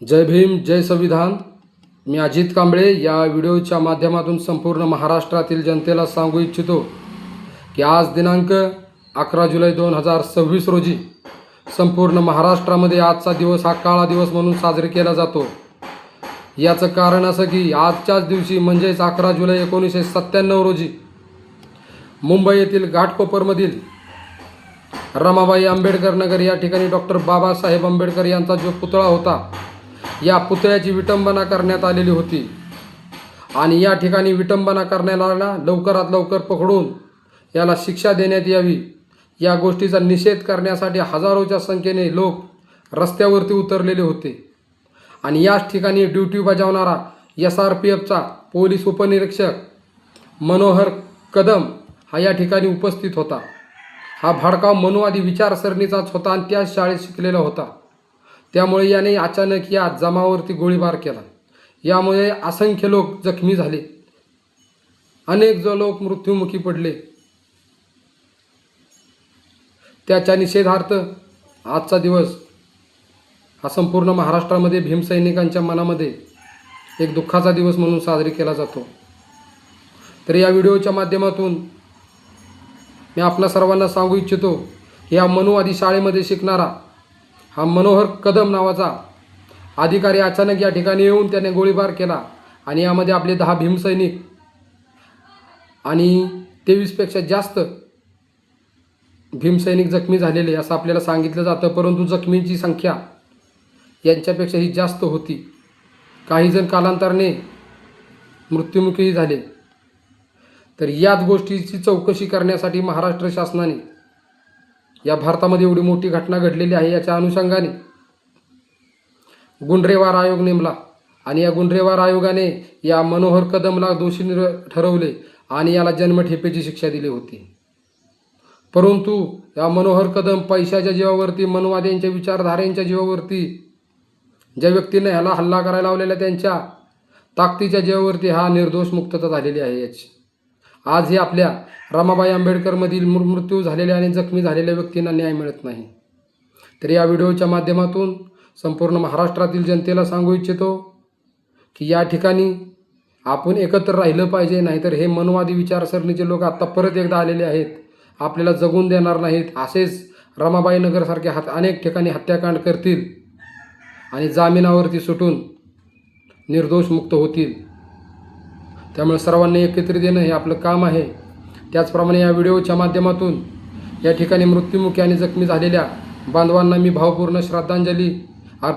जय भीम, जय संविधान। मी अजित कांबळे या व्हिडिओच्या माध्यमातून संपूर्ण महाराष्ट्रातील जनतेला सांगू इच्छितो की आज दिनांक 11 जुलै 2026 रोजी संपूर्ण महाराष्ट्रामध्ये आजचा दिवस हा काळा दिवस म्हणून साजरा केला जातो। याचं कारण असं की आजच्याच दिवशी म्हणजेच 11 जुलै 1997 रोजी मुंबई येथील घाटकोपरमधील रमाबाई आंबेडकर नगर या ठिकाणी डॉक्टर बाबासाहेब आंबेडकर यांचा जो पुतळा होता, या पुतळ्याची विटंबना करण्यात आलेली होती आणि या ठिकाणी विटंबना करणाऱ्याला लवकरात लवकर पकडून याला शिक्षा देण्यात यावी, या गोष्टीचा निषेध करण्यासाठी हजारोच्या संख्येने लोक रस्त्यावरती उतरलेले होते। आणि याच ठिकाणी ड्युटी बजावणारा SRPFचा पोलीस उपनिरीक्षक मनोहर कदम हा या ठिकाणी उपस्थित होता। हा भडकाव मनुवादी विचारसरणीचाच होता आणि त्याच शाळेत शिकलेला होता। त्यामुळे याने अचानक या जमावावरती गोळीबार केला। यामुळे असंख्य लोक जखमी झाले, अनेक लोक मृत्युमुखी पडले। त्याच्या निषेधार्थ आजचा दिवस हा संपूर्ण महाराष्ट्रामध्ये भीमसैनिकांच्या मनामध्ये एक दुःखाचा दिवस म्हणून साजरी केला जातो। तर या व्हिडिओच्या माध्यमातून मी आपल्या सर्वांना सांगू इच्छितो, या मनुवादी शाळेमध्ये शिकणारा हा मनोहर कदम नावाचा अधिकारी अचानक या ठिकाणी येऊन त्याने गोळीबार केला आणि यामध्ये आपले 10 भीमसैनिक आणि 23पेक्षा जास्त भीमसैनिक जखमी झालेले असं आपल्याला सांगितलं जातं। परंतु जखमींची संख्या यांच्यापेक्षाही जास्त होती। काही जण कालांतराने मृत्युमुखी झाले। तर याच गोष्टीची चौकशी करण्यासाठी महाराष्ट्र शासनाने, या भारतामध्ये एवढी मोठी घटना घडलेली आहे याच्या अनुषंगाने गुंडरेवार आयोग नेमला आणि या गुंडरेवार आयोगाने या मनोहर कदमला दोषी ठरवले आणि याला जन्मठेपेची शिक्षा दिली होती। परंतु या मनोहर कदम पैशाच्या जीवावरती, मनवाद्यांच्या विचारधारेच्या जीवावरती, ज्या व्यक्तीने ह्याला हल्ला करायला लावलेल्या त्यांच्या ताकदीच्या जीवावरती हा निर्दोष मुक्तता झालेली आहे। याची आज ही आपल्या रमाबाई आंबेडकरमधील मृत्यू झालेल्या आणि जखमी झालेल्या व्यक्तींना न्याय मिळत नाही। तर या व्हिडिओच्या माध्यमातून संपूर्ण महाराष्ट्रातील जनतेला सांगू इच्छितो की या ठिकाणी आपण एकत्र राहिलं पाहिजे, नाहीतर हे मनवादी विचारसरणीचे लोक आता परत एकदा आलेले आहेत, आपल्याला जगून देणार नाहीत। असेच रमाबाई नगरसारखे अनेक ठिकाणी हत्याकांड करतील आणि जामिनावरती सुटून निर्दोष मुक्त होतील। त्यामुळे सर्वांनी एकत्रित येणं हे आपलं काम आहे। त्याचप्रमाणे या व्हिडिओच्या माध्यमातून या ठिकाणी मृत्युमुखी आणि जखमी झालेल्या बांधवांना मी भावपूर्ण श्रद्धांजली